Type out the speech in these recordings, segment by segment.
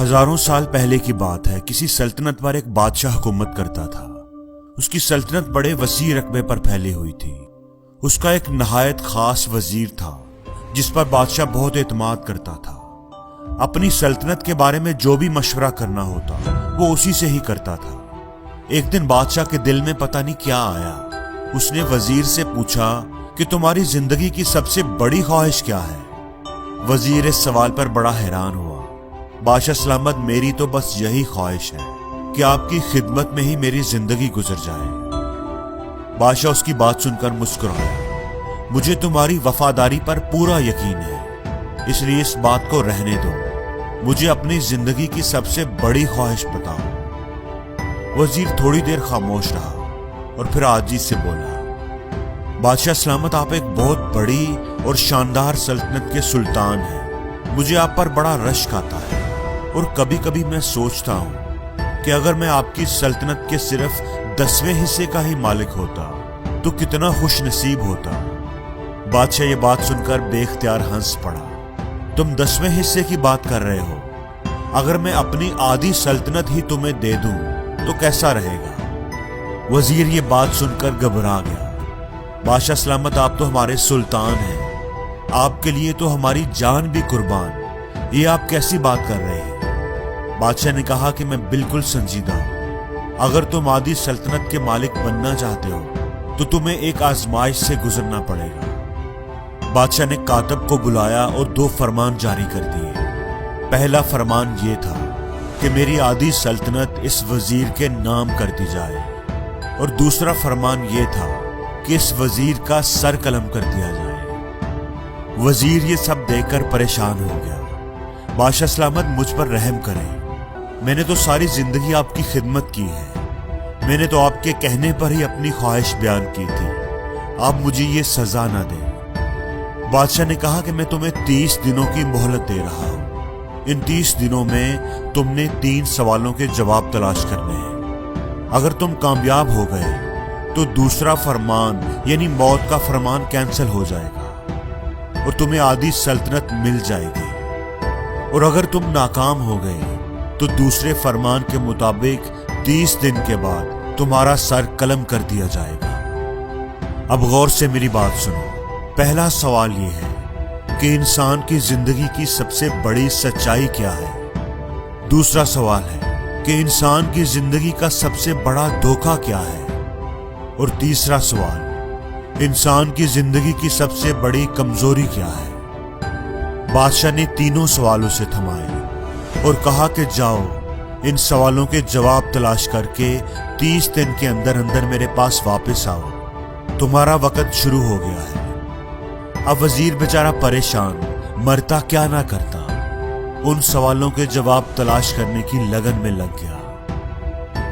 ہزاروں سال پہلے کی بات ہے، کسی سلطنت پر ایک بادشاہ حکومت کرتا تھا۔ اس کی سلطنت بڑے وسیع رقبے پر پھیلی ہوئی تھی۔ اس کا ایک نہایت خاص وزیر تھا جس پر بادشاہ بہت اعتماد کرتا تھا۔ اپنی سلطنت کے بارے میں جو بھی مشورہ کرنا ہوتا وہ اسی سے ہی کرتا تھا۔ ایک دن بادشاہ کے دل میں پتہ نہیں کیا آیا۔ اس نے وزیر سے پوچھا کہ تمہاری زندگی کی سب سے بڑی خواہش کیا ہے؟ وزیر اس سوال پر بڑا حیران ہوا۔ بادشاہ سلامت، میری تو بس یہی خواہش ہے کہ آپ کی خدمت میں ہی میری زندگی گزر جائے۔ بادشاہ اس کی بات سن کر مسکرایا۔ مجھے تمہاری وفاداری پر پورا یقین ہے، اس لیے اس بات کو رہنے دو۔ مجھے اپنی زندگی کی سب سے بڑی خواہش بتاؤ۔ وزیر تھوڑی دیر خاموش رہا اور پھر عاجزی سے بولا، بادشاہ سلامت، آپ ایک بہت بڑی اور شاندار سلطنت کے سلطان ہیں۔ مجھے آپ پر بڑا رشک آتا ہے اور کبھی کبھی میں سوچتا ہوں کہ اگر میں آپ کی سلطنت کے صرف 10ویں حصے کا ہی مالک ہوتا تو کتنا خوش نصیب ہوتا۔ بادشاہ یہ بات سن کر بے اختیار ہنس پڑا۔ تم 10ویں حصے کی بات کر رہے ہو؟ اگر میں اپنی آدھی سلطنت ہی تمہیں دے دوں تو کیسا رہے گا؟ وزیر یہ بات سن کر گھبرا گیا۔ بادشاہ سلامت، آپ تو ہمارے سلطان ہیں، آپ کے لیے تو ہماری جان بھی قربان، یہ آپ کیسی بات کر رہے ہیں؟ بادشاہ نے کہا کہ میں بالکل سنجیدہ ہوں۔ اگر تم آدھی سلطنت کے مالک بننا چاہتے ہو تو تمہیں ایک آزمائش سے گزرنا پڑے گا۔ بادشاہ نے کاتب کو بلایا اور 2 فرمان جاری کر دیے۔ پہلا فرمان یہ تھا کہ میری آدھی سلطنت اس وزیر کے نام کر دی جائے، اور دوسرا فرمان یہ تھا کہ اس وزیر کا سر قلم کر دیا جائے۔ وزیر یہ سب دیکھ کر پریشان ہو گیا۔ بادشاہ سلامت، مجھ پر رحم کریں، میں نے تو ساری زندگی آپ کی خدمت کی ہے، میں نے تو آپ کے کہنے پر ہی اپنی خواہش بیان کی تھی، آپ مجھے یہ سزا نہ دیں۔ بادشاہ نے کہا کہ میں تمہیں 30 دنوں کی مہلت دے رہا ہوں۔ ان 30 دنوں میں تم نے 3 سوالوں کے جواب تلاش کرنے ہیں۔ اگر تم کامیاب ہو گئے تو دوسرا فرمان یعنی موت کا فرمان کینسل ہو جائے گا اور تمہیں آدھی سلطنت مل جائے گی، اور اگر تم ناکام ہو گئے تو دوسرے فرمان کے مطابق 30 دن کے بعد تمہارا سر قلم کر دیا جائے گا۔ اب غور سے میری بات سنو۔ پہلا سوال یہ ہے کہ انسان کی زندگی کی سب سے بڑی سچائی کیا ہے؟ دوسرا سوال ہے کہ انسان کی زندگی کا سب سے بڑا دھوکہ کیا ہے؟ اور تیسرا سوال، انسان کی زندگی کی سب سے بڑی کمزوری کیا ہے؟ بادشاہ نے تینوں سوالوں سے تھمائے اور کہا کہ جاؤ، ان سوالوں کے جواب تلاش کر کے 30 دن کے اندر اندر میرے پاس واپس آؤ، تمہارا وقت شروع ہو گیا ہے۔ اب وزیر بیچارہ پریشان، مرتا کیا نہ کرتا، ان سوالوں کے جواب تلاش کرنے کی لگن میں لگ گیا۔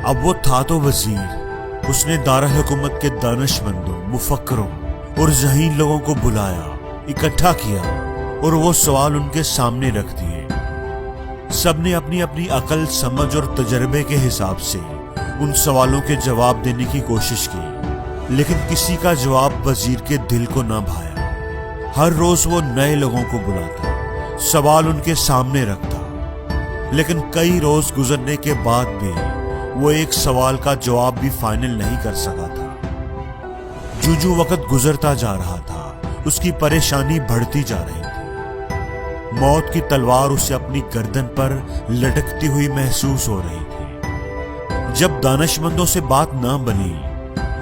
اب وہ تھا تو وزیر، اس نے دارالحکومت کے دانش مندوں، مفکروں اور ذہین لوگوں کو بلایا، اکٹھا کیا اور وہ سوال ان کے سامنے رکھ دیے۔ سب نے اپنی اپنی عقل، سمجھ اور تجربے کے حساب سے ان سوالوں کے جواب دینے کی کوشش کی، لیکن کسی کا جواب وزیر کے دل کو نہ بھایا۔ ہر روز وہ نئے لوگوں کو بلاتا، سوال ان کے سامنے رکھتا، لیکن کئی روز گزرنے کے بعد بھی وہ ایک سوال کا جواب بھی فائنل نہیں کر سکا تھا۔ جو وقت گزرتا جا رہا تھا، اس کی پریشانی بڑھتی جا رہی تھی۔ موت کی تلوار اسے اپنی گردن پر لٹکتی ہوئی محسوس ہو رہی تھی۔ جب دانش مندوں سے بات نہ بنی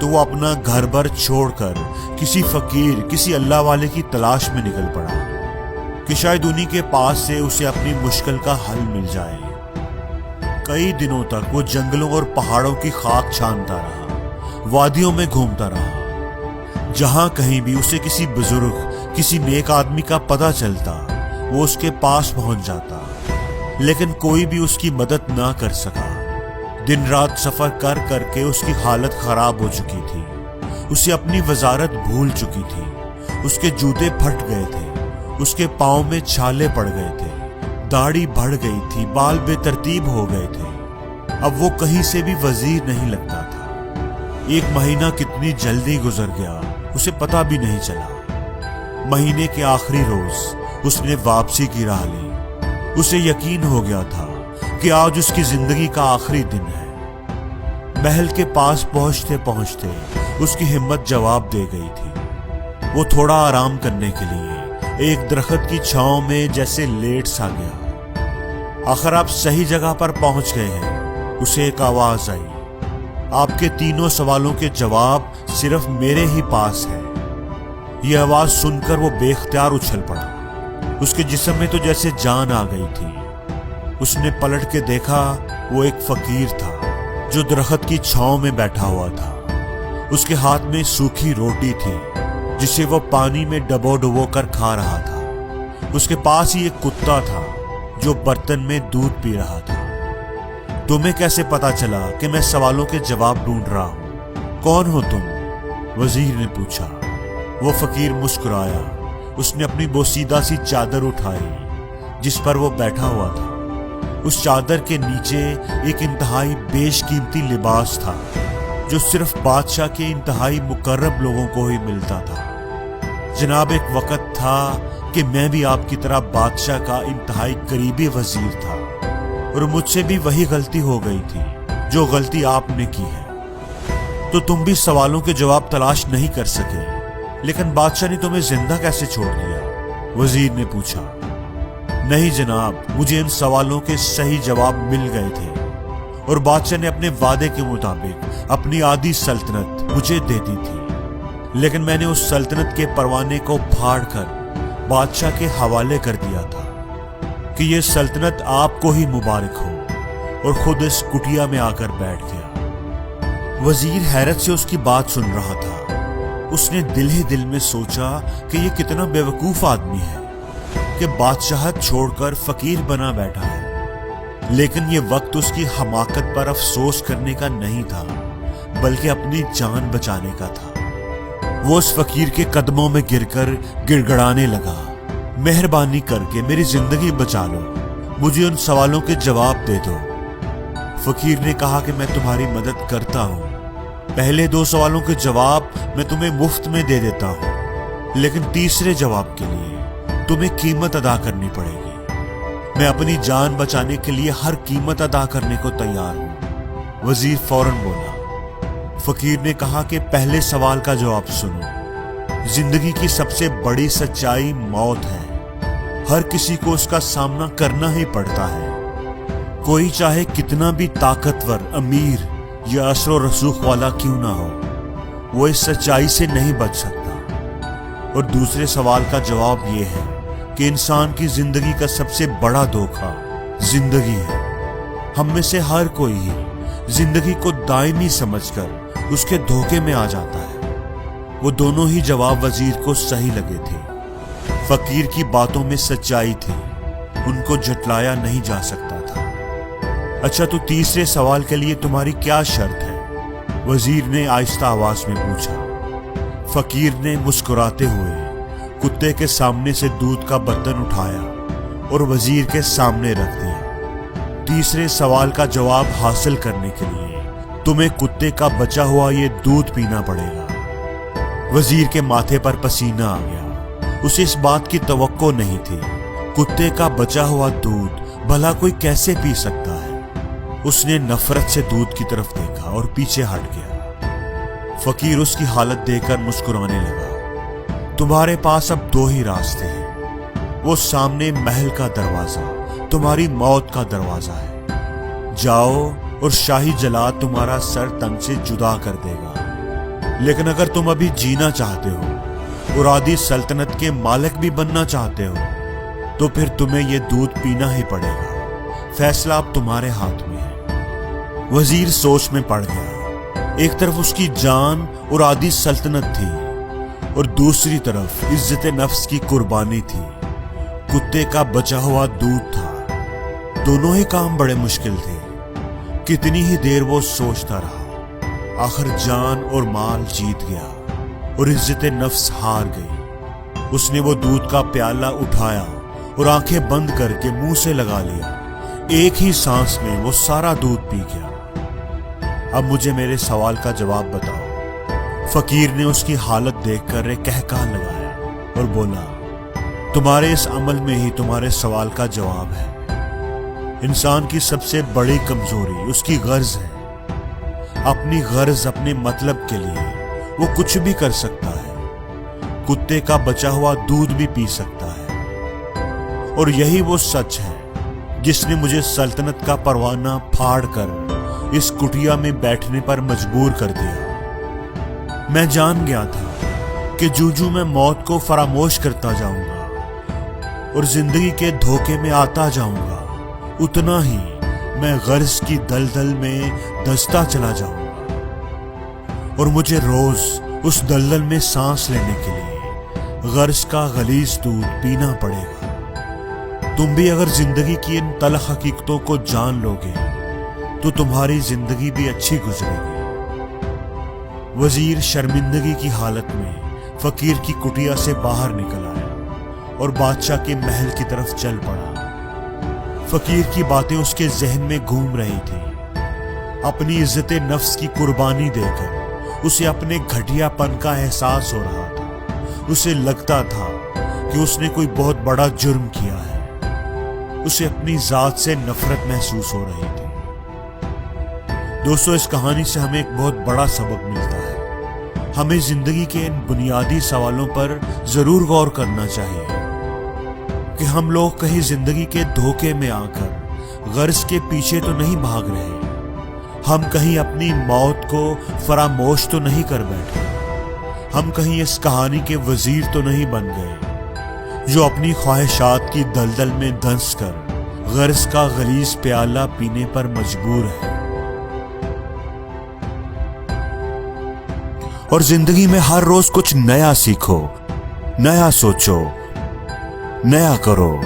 تو وہ اپنا گھر بر چھوڑ کر کسی فقیر، کسی اللہ والے کی تلاش میں نکل پڑا کہ شاید انہی کے پاس سے اسے اپنی مشکل کا حل مل جائے۔ کئی دنوں تک وہ جنگلوں اور پہاڑوں کی خاک چھانتا رہا، وادیوں میں گھومتا رہا۔ جہاں کہیں بھی اسے کسی بزرگ، کسی نیک آدمی کا پتہ چلتا، وہ اس کے پاس پہنچ جاتا، لیکن کوئی بھی اس کی مدد نہ کر سکا۔ دن رات سفر کر کر کے اس کی حالت خراب ہو چکی تھی، اسے اپنی وزارت بھول چکی تھی، اس کے جوتے پھٹ گئے تھے، اس کے پاؤں میں چھالے پڑ گئے تھے، داڑھی بڑھ گئی تھی، بال بے ترتیب ہو گئے تھے۔ اب وہ کہیں سے بھی وزیر نہیں لگتا تھا۔ 1 مہینہ کتنی جلدی گزر گیا، اسے پتہ بھی نہیں چلا۔ مہینے کے آخری روز اس نے واپسی کی راہ لی۔ اسے یقین ہو گیا تھا کہ آج اس کی زندگی کا آخری دن ہے۔ محل کے پاس پہنچتے پہنچتے اس کی ہمت جواب دے گئی تھی۔ وہ تھوڑا آرام کرنے کے لیے ایک درخت کی چھاؤں میں جیسے لیٹ سا گیا۔ آخر آپ صحیح جگہ پر پہنچ گئے ہیں، اسے ایک آواز آئی۔ آپ کے تینوں سوالوں کے جواب صرف میرے ہی پاس ہے۔ یہ آواز سن کر وہ بے اختیار اچھل پڑا۔ اس کے جسم میں تو جیسے جان آ گئی تھی۔ اس نے پلٹ کے دیکھا، وہ ایک فقیر تھا جو درخت کی چھاؤں میں بیٹھا ہوا تھا۔ اس کے ہاتھ میں سوکھی روٹی تھی جسے وہ پانی میں ڈبو کر کھا رہا تھا۔ اس کے پاس ہی ایک کتا تھا جو برتن میں دودھ پی رہا تھا۔ تمہیں کیسے پتا چلا کہ میں سوالوں کے جواب ڈھونڈ رہا ہوں؟ کون ہو تم؟ وزیر نے پوچھا۔ وہ فقیر مسکرایا۔ اس نے اپنی بوسیدہ سی چادر اٹھائی جس پر وہ بیٹھا ہوا تھا۔ اس چادر کے نیچے ایک انتہائی بیش قیمتی لباس تھا جو صرف بادشاہ کے انتہائی مقرب لوگوں کو ہی ملتا تھا۔ جناب، ایک وقت تھا کہ میں بھی آپ کی طرح بادشاہ کا انتہائی قریبی وزیر تھا، اور مجھ سے بھی وہی غلطی ہو گئی تھی جو غلطی آپ نے کی ہے۔ تو تم بھی سوالوں کے جواب تلاش نہیں کر سکے، لیکن بادشاہ نے تمہیں زندہ کیسے چھوڑ دیا؟ وزیر نے پوچھا۔ نہیں جناب، مجھے ان سوالوں کے صحیح جواب مل گئے تھے، اور بادشاہ نے اپنے وعدے کے مطابق اپنی آدھی سلطنت مجھے دے دی تھی، لیکن میں نے اس سلطنت کے پروانے کو پھاڑ کر بادشاہ کے حوالے کر دیا تھا کہ یہ سلطنت آپ کو ہی مبارک ہو، اور خود اس کٹیا میں آ کر بیٹھ گیا۔ وزیر حیرت سے اس کی بات سن رہا تھا۔ اس نے دل ہی دل میں سوچا کہ یہ کتنا بیوقوف آدمی ہے کہ بادشاہت چھوڑ کر فقیر بنا بیٹھا ہے۔ لیکن یہ وقت اس کی حماقت پر افسوس کرنے کا نہیں تھا، بلکہ اپنی جان بچانے کا تھا۔ وہ اس فقیر کے قدموں میں گر کر گڑ گڑانے لگا، مہربانی کر کے میری زندگی بچا لو، مجھے ان سوالوں کے جواب دے دو۔ فقیر نے کہا کہ میں تمہاری مدد کرتا ہوں، پہلے 2 سوالوں کے جواب میں تمہیں مفت میں دے دیتا ہوں، لیکن تیسرے جواب کے لیے تمہیں قیمت ادا کرنی پڑے گی۔ میں اپنی جان بچانے کے لیے ہر قیمت ادا کرنے کو تیار ہوں۔ وزیر فوراً بولا۔ فقیر نے کہا کہ پہلے سوال کا جواب سنو۔ زندگی کی سب سے بڑی سچائی موت ہے۔ ہر کسی کو اس کا سامنا کرنا ہی پڑتا ہے، کوئی چاہے کتنا بھی طاقتور، امیر یا اثر و رسوخ والا کیوں نہ ہو، وہ اس سچائی سے نہیں بچ سکتا۔ اور دوسرے سوال کا جواب یہ ہے کہ انسان کی زندگی کا سب سے بڑا دھوکہ زندگی ہے۔ ہم میں سے ہر کوئی ہی زندگی کو دائمی سمجھ کر اس کے دھوکے میں آ جاتا ہے۔ وہ دونوں ہی جواب وزیر کو صحیح لگے تھے۔ فقیر کی باتوں میں سچائی تھی، ان کو جھٹلایا نہیں جا سکتا تھا۔ اچھا، تو تیسرے سوال کے لیے تمہاری کیا شرط ہے؟ وزیر نے آہستہ آواز میں پوچھا۔ فقیر نے مسکراتے ہوئے کتے کے سامنے سے دودھ کا برتن اٹھایا اور وزیر کے سامنے رکھ دیا۔ تیسرے سوال کا جواب حاصل کرنے کے لیے تمہیں کتے کا بچا ہوا یہ دودھ پینا پڑے گا۔ وزیر کے ماتھے پر پسینہ آ گیا۔ اسے اس بات کی توقع نہیں تھی۔ کتے کا بچا ہوا دودھ بھلا کوئی کیسے پی سکتا ہے؟ اس نے نفرت سے دودھ کی طرف دیکھا اور پیچھے ہٹ گیا۔ فقیر اس کی حالت دیکھ کر مسکرانے لگا۔ تمہارے پاس اب 2 ہی راستے ہیں۔ وہ سامنے محل کا دروازہ تمہاری موت کا دروازہ ہے۔ جاؤ اور شاہی جلاد تمہارا سر تن سے جدا کر دے گا، لیکن اگر تم ابھی جینا چاہتے ہو اور آدھی سلطنت کے مالک بھی بننا چاہتے ہو تو پھر تمہیں یہ دودھ پینا ہی پڑے گا۔ فیصلہ اب تمہارے ہاتھ میں ہے۔ وزیر سوچ میں پڑ گیا۔ ایک طرف اس کی جان اور آدھی سلطنت تھی، اور دوسری طرف عزت نفس کی قربانی تھی۔ کتے کا بچا ہوا دودھ تھا۔ دونوں ہی کام بڑے مشکل تھے۔ کتنی ہی دیر وہ سوچتا رہا۔ آخر جان اور مال جیت گیا اور عزت نفس ہار گئی۔ اس نے وہ دودھ کا پیالہ اٹھایا اور آنکھیں بند کر کے منہ سے لگا لیا۔ ایک ہی سانس میں وہ سارا دودھ پی گیا۔ اب مجھے میرے سوال کا جواب بتاؤ۔ فقیر نے اس کی حالت دیکھ کر ایک کہکہا لگایا اور بولا، تمہارے اس عمل میں ہی تمہارے سوال کا جواب ہے۔ انسان کی سب سے بڑی کمزوری اس کی غرض ہے۔ اپنی غرض، اپنے مطلب کے لیے وہ کچھ بھی کر سکتا ہے۔ کتے کا بچا ہوا دودھ بھی پی سکتا ہے۔ اور یہی وہ سچ ہے جس نے مجھے سلطنت کا پروانہ پھاڑ کر اس کٹیا میں بیٹھنے پر مجبور کر دیا۔ میں جان گیا تھا کہ جو میں موت کو فراموش کرتا جاؤں گا اور زندگی کے دھوکے میں آتا جاؤں گا، اتنا ہی میں غرض کی دلدل میں دھنستا چلا جاؤں گا، اور مجھے روز اس دلدل میں سانس لینے کے لیے غرض کا غلیظ دودھ پینا پڑے گا۔ تم بھی اگر زندگی کی ان تلخ حقیقتوں کو جان لو گے تو تمہاری زندگی بھی اچھی گزرے گی۔ وزیر شرمندگی کی حالت میں فقیر کی کٹیا سے باہر نکل آیا اور بادشاہ کے محل کی طرف چل پڑا۔ فقیر کی باتیں اس کے ذہن میں گھوم رہی تھی۔ اپنی عزت نفس کی قربانی دے کر اسے اپنے گھٹیا پن کا احساس ہو رہا تھا۔ اسے لگتا تھا کہ اس نے کوئی بہت بڑا جرم کیا ہے۔ اسے اپنی ذات سے نفرت محسوس ہو رہی تھی۔ دوستو، اس کہانی سے ہمیں ایک بہت بڑا سبق ملتا ہے۔ ہمیں زندگی کے ان بنیادی سوالوں پر ضرور غور کرنا چاہیے کہ ہم لوگ کہیں زندگی کے دھوکے میں آ کر غرض کے پیچھے تو نہیں بھاگ رہے، ہم کہیں اپنی موت کو فراموش تو نہیں کر بیٹھے، ہم کہیں اس کہانی کے وزیر تو نہیں بن گئے جو اپنی خواہشات کی دلدل میں دھنس کر غرض کا غلیظ پیالہ پینے پر مجبور ہے۔ اور زندگی میں ہر روز کچھ نیا سیکھو، نیا سوچو، نیا کرو،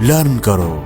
لرن کرو۔